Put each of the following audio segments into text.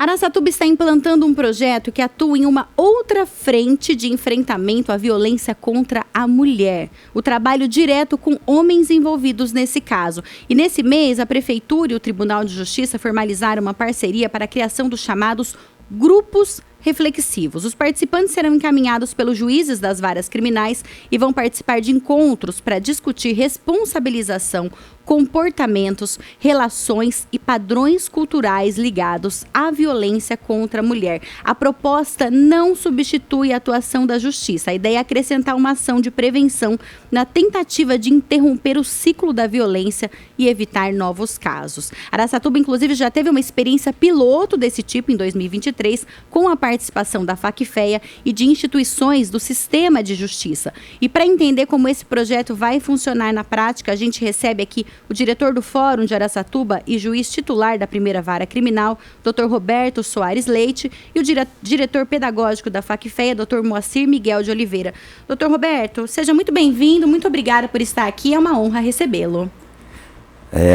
Araçatuba está implantando um projeto que atua em uma outra frente de enfrentamento à violência contra a mulher. O trabalho direto com homens envolvidos nesse caso. E nesse mês, a Prefeitura e o Tribunal de Justiça formalizaram uma parceria para a criação dos chamados grupos reflexivos. Os participantes serão encaminhados pelos juízes das varas criminais e vão participar de encontros para discutir responsabilização, comportamentos, relações e padrões culturais ligados à violência contra a mulher. A proposta não substitui a atuação da justiça. A ideia é acrescentar uma ação de prevenção na tentativa de interromper o ciclo da violência e evitar novos casos. Araçatuba, inclusive, já teve uma experiência piloto desse tipo em 2023, com a participação da Facfeia e de instituições do sistema de justiça. E para entender como esse projeto vai funcionar na prática, a gente recebe aqui o diretor do Fórum de Araçatuba e juiz titular da primeira vara criminal, Dr. Roberto Soares Leite, e o diretor pedagógico da Facfeia, Dr. Moacir Miguel de Oliveira. Dr. Roberto, seja muito bem-vindo, muito obrigada por estar aqui, é uma honra recebê-lo.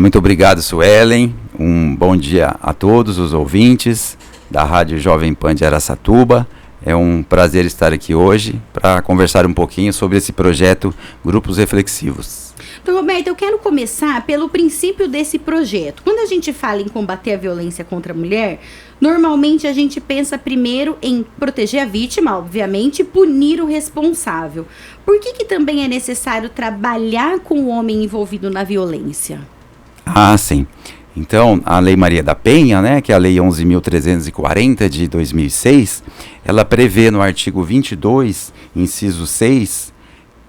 Muito obrigado, Suelen. Um bom dia a todos os ouvintes da Rádio Jovem Pan de Araçatuba. É um prazer estar aqui hoje para conversar um pouquinho sobre esse projeto Grupos Reflexivos. Então, Roberto, eu quero começar pelo princípio desse projeto. Quando a gente fala em combater a violência contra a mulher, normalmente a gente pensa primeiro em proteger a vítima, obviamente, e punir o responsável. Por que também é necessário trabalhar com o homem envolvido na violência? Sim. Então, a Lei Maria da Penha, né, que é a Lei 11.340 de 2006, ela prevê no artigo 22, inciso 6,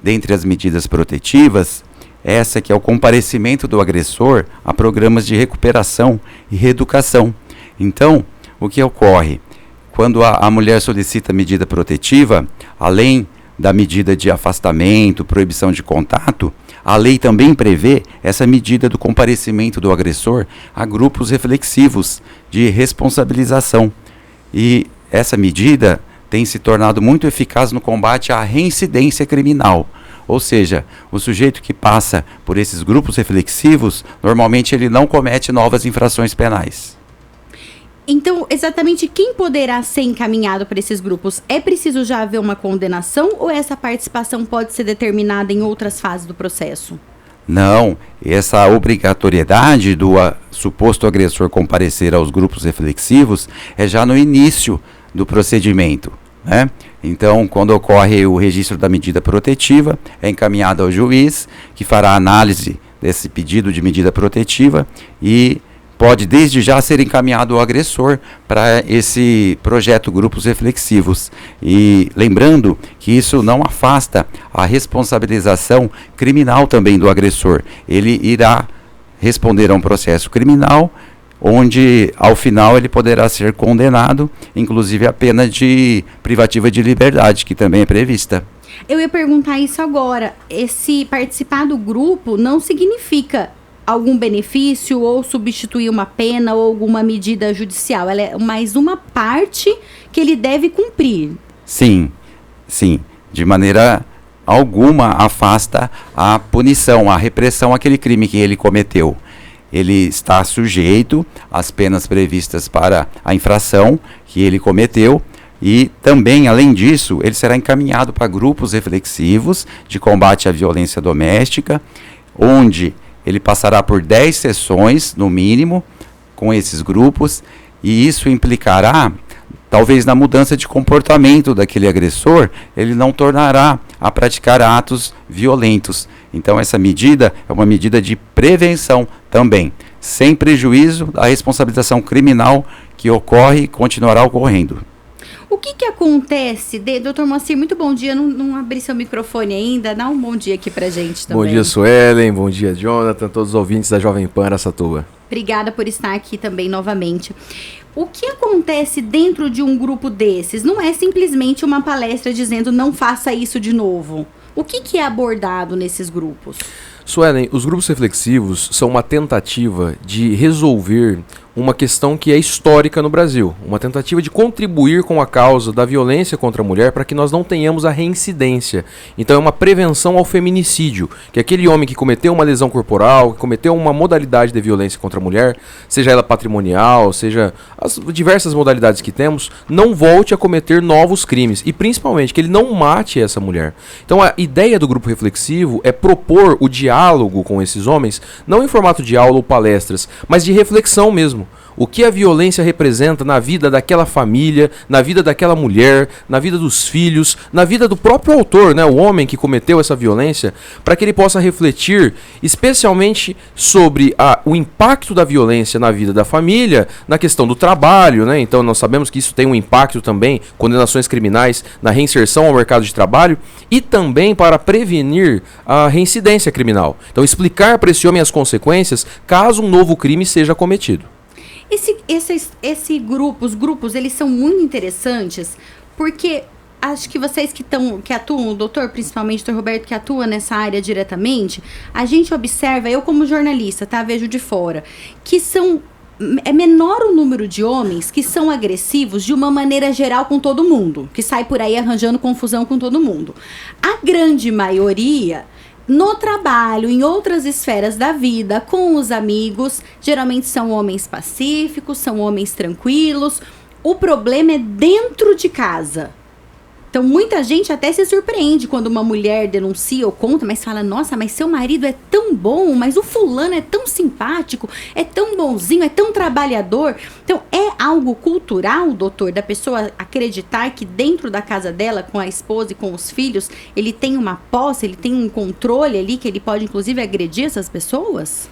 dentre as medidas protetivas, essa que é o comparecimento do agressor a programas de recuperação e reeducação. Então, o que ocorre? Quando a mulher solicita medida protetiva, além da medida de afastamento, proibição de contato, a lei também prevê essa medida do comparecimento do agressor a grupos reflexivos de responsabilização. E essa medida tem se tornado muito eficaz no combate à reincidência criminal. Ou seja, o sujeito que passa por esses grupos reflexivos, normalmente ele não comete novas infrações penais. Então, exatamente quem poderá ser encaminhado para esses grupos? É preciso já haver uma condenação ou essa participação pode ser determinada em outras fases do processo? Não, essa obrigatoriedade do suposto agressor comparecer aos grupos reflexivos é já no início do procedimento, né? Então, quando ocorre o registro da medida protetiva, é encaminhado ao juiz, que fará a análise desse pedido de medida protetiva e pode desde já ser encaminhado o agressor para esse projeto Grupos Reflexivos. E lembrando que isso não afasta a responsabilização criminal também do agressor. Ele irá responder a um processo criminal, onde ao final ele poderá ser condenado, inclusive a pena de privativa de liberdade, que também é prevista. Eu ia perguntar isso agora. Esse participar do grupo não significa algum benefício ou substituir uma pena ou alguma medida judicial. Ela é mais uma parte que ele deve cumprir. Sim. De maneira alguma afasta a punição, a repressão àquele crime que ele cometeu. Ele está sujeito às penas previstas para a infração que ele cometeu e também, além disso, ele será encaminhado para grupos reflexivos de combate à violência doméstica, onde ele passará por 10 sessões, no mínimo, com esses grupos, e isso implicará, talvez, na mudança de comportamento daquele agressor. Ele não tornará a praticar atos violentos. Então, essa medida é uma medida de prevenção também, sem prejuízo da responsabilização criminal que ocorre e continuará ocorrendo. O que acontece, Dr. Moacir, muito bom dia, não abri seu microfone ainda, dá um bom dia aqui pra gente também. Bom dia, Suelen, bom dia, Jonathan, todos os ouvintes da Jovem Pan Araçatuba. Obrigada por estar aqui também novamente. O que acontece dentro de um grupo desses? Não é simplesmente uma palestra dizendo não faça isso de novo. O que é abordado nesses grupos? Suelen, os grupos reflexivos são uma tentativa de resolver uma questão que é histórica no Brasil, uma tentativa de contribuir com a causa da violência contra a mulher para que nós não tenhamos a reincidência. Então é uma prevenção ao feminicídio, que aquele homem que cometeu uma lesão corporal, que cometeu uma modalidade de violência contra a mulher, seja ela patrimonial, seja as diversas modalidades que temos, não volte a cometer novos crimes e principalmente que ele não mate essa mulher. Então a ideia do grupo reflexivo é propor o diálogo com esses homens, não em formato de aula ou palestras, mas de reflexão mesmo. O que a violência representa na vida daquela família, na vida daquela mulher, na vida dos filhos, na vida do próprio autor, né, o homem que cometeu essa violência, para que ele possa refletir especialmente sobre o impacto da violência na vida da família, na questão do trabalho, né? Então nós sabemos que isso tem um impacto também, condenações criminais na reinserção ao mercado de trabalho e também para prevenir a reincidência criminal. Então explicar para esse homem as consequências caso um novo crime seja cometido. Os grupos, eles são muito interessantes, porque acho que vocês que atuam, o doutor, principalmente o doutor Roberto, que atua nessa área diretamente, a gente observa, eu como jornalista, tá, vejo de fora, que é menor o número de homens que são agressivos de uma maneira geral com todo mundo, que sai por aí arranjando confusão com todo mundo. A grande maioria, no trabalho, em outras esferas da vida, com os amigos, geralmente são homens pacíficos, são homens tranquilos. O problema é dentro de casa. Então, muita gente até se surpreende quando uma mulher denuncia ou conta, mas fala, nossa, mas seu marido é tão bom, mas o fulano é tão simpático, é tão bonzinho, é tão trabalhador. Então, é algo cultural, doutor, da pessoa acreditar que dentro da casa dela, com a esposa e com os filhos, ele tem uma posse, ele tem um controle ali, que ele pode, inclusive, agredir essas pessoas?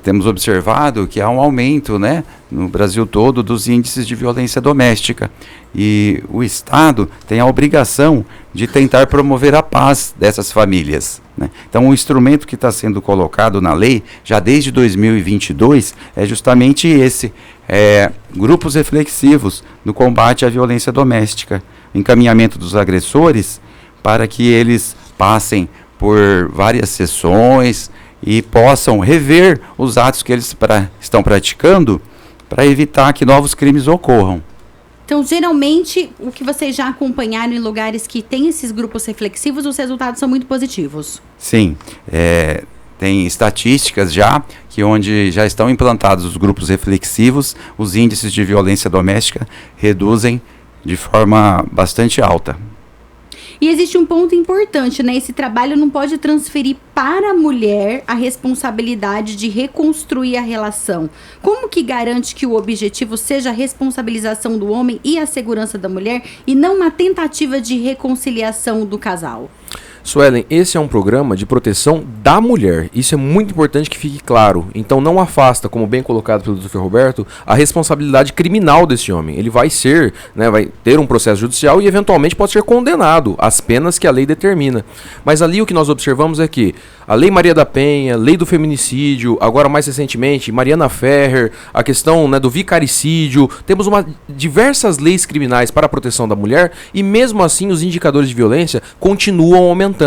Temos observado que há um aumento, né, no Brasil todo dos índices de violência doméstica e o Estado tem a obrigação de tentar promover a paz dessas famílias, né? Então o instrumento que está sendo colocado na lei já desde 2022 é justamente esse, grupos reflexivos no combate à violência doméstica, encaminhamento dos agressores para que eles passem por várias sessões e possam rever os atos que eles estão praticando para evitar que novos crimes ocorram. Então, geralmente, o que vocês já acompanharam em lugares que tem esses grupos reflexivos, os resultados são muito positivos. Sim, tem estatísticas já que onde já estão implantados os grupos reflexivos, os índices de violência doméstica reduzem de forma bastante alta. E existe um ponto importante, né? Esse trabalho não pode transferir para a mulher a responsabilidade de reconstruir a relação. Como que garante que o objetivo seja a responsabilização do homem e a segurança da mulher e não uma tentativa de reconciliação do casal? Suelen, esse é um programa de proteção da mulher. Isso é muito importante que fique claro. Então não afasta, como bem colocado pelo Dr. Roberto, a responsabilidade criminal desse homem. Ele vai ser, né, vai ter um processo judicial e eventualmente pode ser condenado às penas que a lei determina. Mas ali o que nós observamos é que a Lei Maria da Penha, Lei do Feminicídio, agora mais recentemente Mariana Ferrer, a questão, né, do vicaricídio, temos diversas leis criminais para a proteção da mulher e mesmo assim os indicadores de violência continuam aumentando.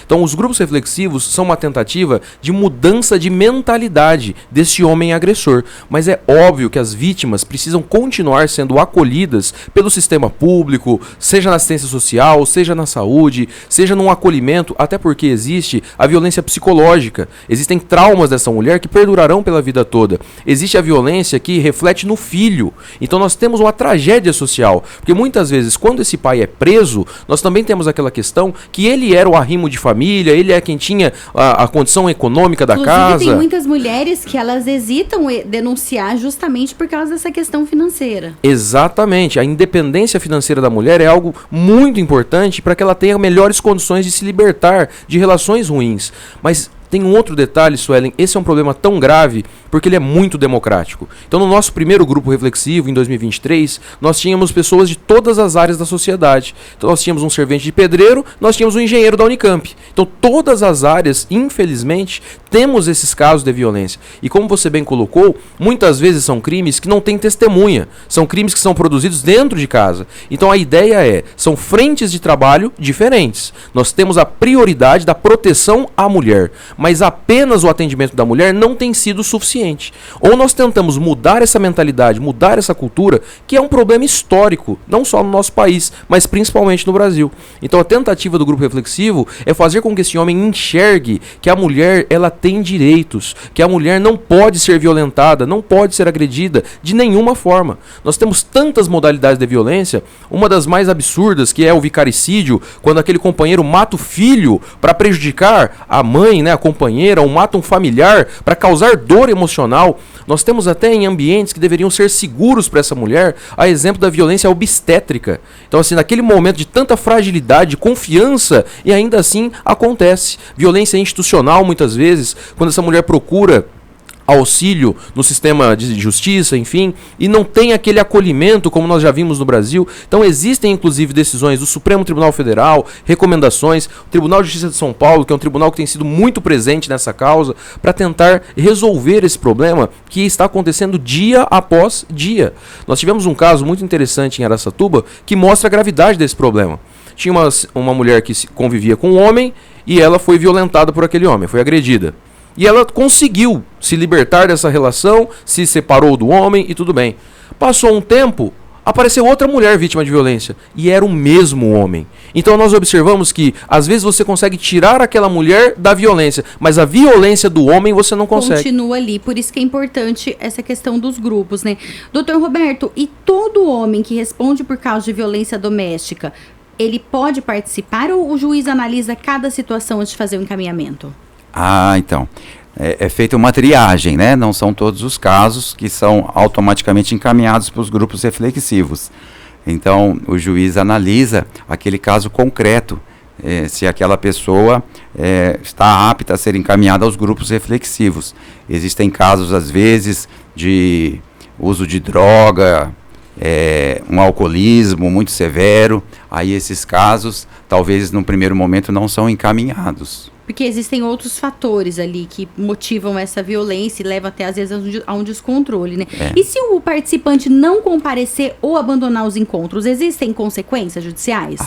Então os grupos reflexivos são uma tentativa de mudança de mentalidade desse homem agressor, mas é óbvio que as vítimas precisam continuar sendo acolhidas pelo sistema público, seja na assistência social, seja na saúde, seja num acolhimento, até porque existe a violência psicológica, existem traumas dessa mulher que perdurarão pela vida toda, existe a violência que reflete no filho, então nós temos uma tragédia social, porque muitas vezes quando esse pai é preso, nós também temos aquela questão que ele era o arrimo de família, ele é quem tinha a condição econômica da Inclusive, casa. Tem muitas mulheres que elas hesitam denunciar justamente por causa dessa questão financeira. Exatamente. A independência financeira da mulher é algo muito importante para que ela tenha melhores condições de se libertar de relações ruins. Mas tem um outro detalhe, Suelen, esse é um problema tão grave porque ele é muito democrático. Então no nosso primeiro grupo reflexivo, em 2023, nós tínhamos pessoas de todas as áreas da sociedade. Então nós tínhamos um servente de pedreiro, nós tínhamos um engenheiro da Unicamp. Então todas as áreas, infelizmente, temos esses casos de violência. E como você bem colocou, muitas vezes são crimes que não têm testemunha. São crimes que são produzidos dentro de casa. Então a ideia são frentes de trabalho diferentes. Nós temos a prioridade da proteção à mulher. mas apenas o atendimento da mulher não tem sido suficiente. Ou nós tentamos mudar essa mentalidade, mudar essa cultura, que é um problema histórico, não só no nosso país, mas principalmente no Brasil. Então a tentativa do grupo reflexivo é fazer com que esse homem enxergue que a mulher, ela tem direitos, que a mulher não pode ser violentada, não pode ser agredida de nenhuma forma. Nós temos tantas modalidades de violência, uma das mais absurdas, que é o vicaricídio, quando aquele companheiro mata o filho para prejudicar a mãe, né, a companheira, ou mata um familiar para causar dor emocional. Nós temos até em ambientes que deveriam ser seguros para essa mulher, a exemplo da violência obstétrica. Então, assim, naquele momento de tanta fragilidade, confiança, e ainda assim acontece. Violência institucional, muitas vezes, quando essa mulher procura auxílio no sistema de justiça, enfim, e não tem aquele acolhimento como nós já vimos no Brasil. Então existem inclusive decisões do Supremo Tribunal Federal, recomendações, o Tribunal de Justiça de São Paulo, que é um tribunal que tem sido muito presente nessa causa, para tentar resolver esse problema que está acontecendo dia após dia. Nós tivemos um caso muito interessante em Araçatuba que mostra a gravidade desse problema. Tinha uma mulher que convivia com um homem e ela foi violentada por aquele homem, foi agredida. E ela conseguiu se libertar dessa relação, se separou do homem e tudo bem. Passou um tempo, apareceu outra mulher vítima de violência. E era o mesmo homem. Então nós observamos que, às vezes, você consegue tirar aquela mulher da violência, mas a violência do homem você não consegue. Continua ali, por isso que é importante essa questão dos grupos, né? Doutor Roberto, e todo homem que responde por causa de violência doméstica, ele pode participar ou o juiz analisa cada situação antes de fazer o encaminhamento? Então, é feita uma triagem, né? Não são todos os casos que são automaticamente encaminhados para os grupos reflexivos. Então, o juiz analisa aquele caso concreto, se aquela pessoa está apta a ser encaminhada aos grupos reflexivos. Existem casos, às vezes, de uso de droga, um alcoolismo muito severo. Aí esses casos, talvez, no primeiro momento, não são encaminhados. Porque existem outros fatores ali que motivam essa violência e levam até, às vezes, a um descontrole, né? E se o participante não comparecer ou abandonar os encontros, existem consequências judiciais?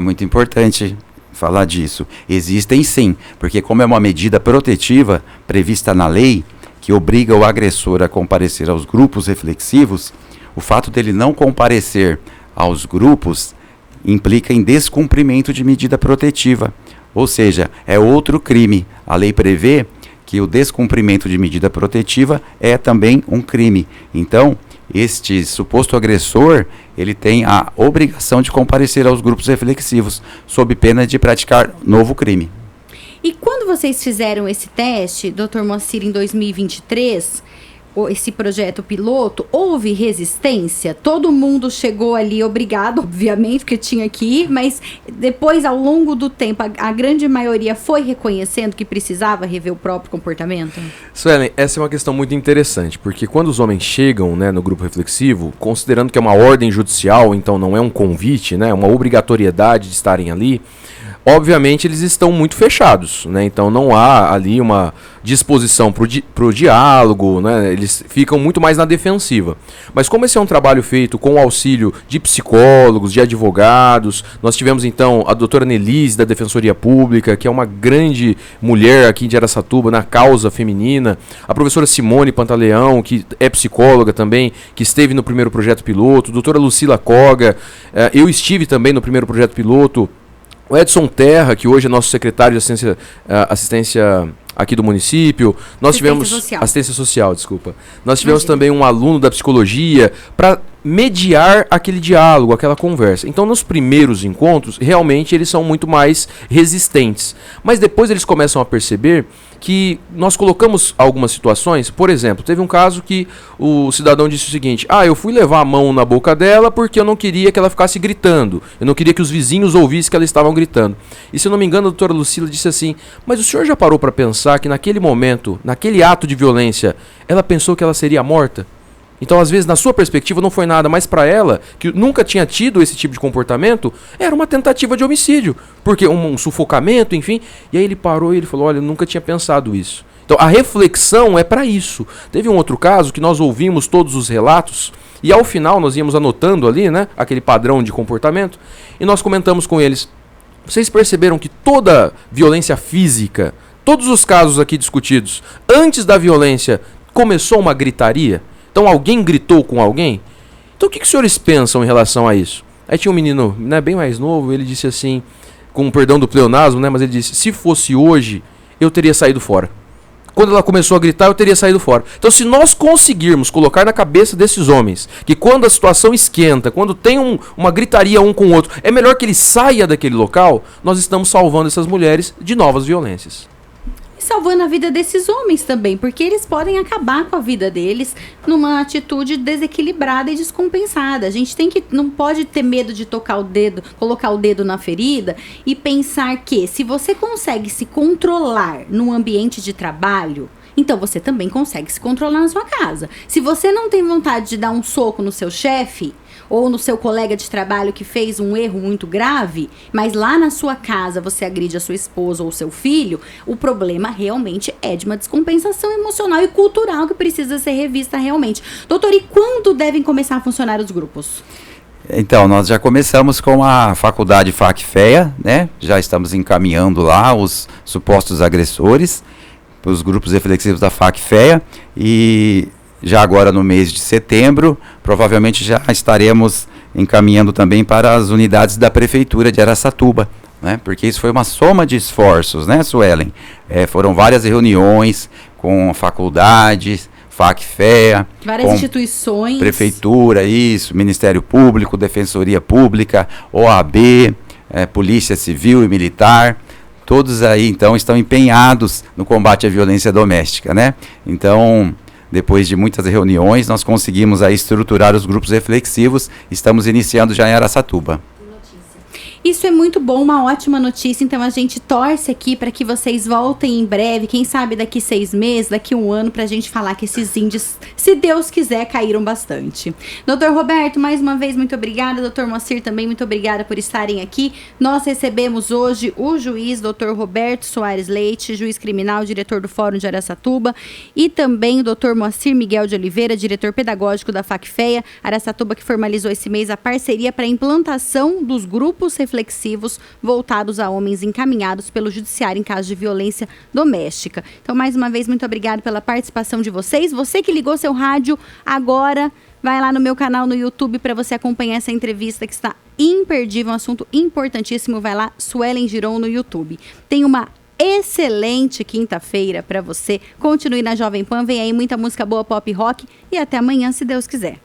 Muito importante falar disso. Existem sim, porque como é uma medida protetiva prevista na lei, que obriga o agressor a comparecer aos grupos reflexivos, o fato dele não comparecer aos grupos implica em descumprimento de medida protetiva. Ou seja, é outro crime. A lei prevê que o descumprimento de medida protetiva é também um crime. Então, este suposto agressor, ele tem a obrigação de comparecer aos grupos reflexivos, sob pena de praticar novo crime. E quando vocês fizeram esse teste, Dr. Moacir, em 2023... esse projeto piloto, houve resistência? Todo mundo chegou ali obrigado, obviamente, porque tinha que ir, mas depois, ao longo do tempo, a grande maioria foi reconhecendo que precisava rever o próprio comportamento? Suelen, essa é uma questão muito interessante, porque quando os homens chegam, né, no grupo reflexivo, considerando que é uma ordem judicial, então não é um convite, né, uma obrigatoriedade de estarem ali, obviamente eles estão muito fechados, né? Então não há ali uma disposição para o diálogo, né? Eles ficam muito mais na defensiva. Mas como esse é um trabalho feito com o auxílio de psicólogos, de advogados, nós tivemos então a doutora Nelise da Defensoria Pública, que é uma grande mulher aqui de Araçatuba na causa feminina, a professora Simone Pantaleão, que é psicóloga também, que esteve no primeiro projeto piloto, a doutora Lucila Koga, eu estive também no primeiro projeto piloto, o Edson Terra, que hoje é nosso secretário de assistência aqui do município. Nós tivemos assistência social, desculpa. Nós tivemos também um aluno da psicologia para mediar aquele diálogo, aquela conversa. Então, nos primeiros encontros, realmente eles são muito mais resistentes. Mas depois eles começam a perceber que nós colocamos algumas situações. Por exemplo, teve um caso que o cidadão disse o seguinte: eu fui levar a mão na boca dela porque eu não queria que ela ficasse gritando. Eu não queria que os vizinhos ouvissem que elas estavam gritando. E se eu não me engano, a doutora Lucila disse assim: mas o senhor já parou para pensar que naquele momento, naquele ato de violência, ela pensou que ela seria morta? Então, às vezes, na sua perspectiva, não foi nada, mas para ela, que nunca tinha tido esse tipo de comportamento, era uma tentativa de homicídio, porque um sufocamento, enfim. E aí ele parou e ele falou: olha, eu nunca tinha pensado isso. Então, a reflexão é para isso. Teve um outro caso que nós ouvimos todos os relatos, e ao final nós íamos anotando ali, né, aquele padrão de comportamento, e nós comentamos com eles: vocês perceberam que toda violência física todos os casos aqui discutidos, antes da violência, começou uma gritaria? Então alguém gritou com alguém? Então o que os senhores pensam em relação a isso? Aí tinha um menino, né, bem mais novo, ele disse assim, com perdão do pleonasmo, né, mas ele disse, se fosse hoje, eu teria saído fora. Quando ela começou a gritar, eu teria saído fora. Então, se nós conseguirmos colocar na cabeça desses homens que quando a situação esquenta, quando tem uma gritaria um com o outro, é melhor que ele saia daquele local, nós estamos salvando essas mulheres de novas violências. E salvando a vida desses homens também, porque eles podem acabar com a vida deles numa atitude desequilibrada e descompensada. A gente não pode ter medo de tocar o dedo, colocar o dedo na ferida e pensar que se você consegue se controlar num ambiente de trabalho, então você também consegue se controlar na sua casa. Se você não tem vontade de dar um soco no seu chefe ou no seu colega de trabalho que fez um erro muito grave, mas lá na sua casa você agride a sua esposa ou seu filho, o problema realmente é de uma descompensação emocional e cultural que precisa ser revista realmente. Doutor, e quando devem começar a funcionar os grupos? Então, nós já começamos com a faculdade FAC-FEA, né? Já estamos encaminhando lá os supostos agressores, os grupos reflexivos da FAC-FEA, e já agora no mês de setembro, provavelmente já estaremos encaminhando também para as unidades da Prefeitura de Araçatuba, né? Porque isso foi uma soma de esforços, né, Suelen? Foram várias reuniões com faculdades, FAC-FEA, várias instituições, Prefeitura, isso, Ministério Público, Defensoria Pública, OAB, Polícia Civil e Militar. Todos aí, então, estão empenhados no combate à violência doméstica, né? Então, depois de muitas reuniões, nós conseguimos aí estruturar os grupos reflexivos. Estamos iniciando já em Araçatuba. Isso é muito bom, uma ótima notícia. Então a gente torce aqui para que vocês voltem em breve, quem sabe daqui 6 meses, daqui 1 ano, para a gente falar que esses índices, se Deus quiser, caíram bastante. Doutor Roberto, mais uma vez, muito obrigada. Doutor Moacir, também muito obrigada por estarem aqui. Nós recebemos hoje o juiz, doutor Roberto Soares Leite, juiz criminal, diretor do Fórum de Araçatuba, e também o doutor Moacir Miguel de Oliveira, diretor pedagógico da FAC-FEA Araçatuba, que formalizou esse mês a parceria para a implantação dos grupos reflexivos voltados a homens encaminhados pelo judiciário em caso de violência doméstica. Então, mais uma vez, muito obrigado pela participação de vocês. Você que ligou seu rádio agora, vai lá no meu canal no YouTube para você acompanhar essa entrevista que está imperdível, um assunto importantíssimo. Vai lá, Suelen Giron no YouTube. Tem uma excelente quinta-feira para você. Continue na Jovem Pan, vem aí muita música boa, pop rock, e até amanhã, se Deus quiser.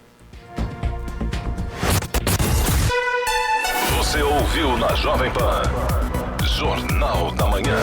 Você ouviu na Jovem Pan, Jornal da Manhã.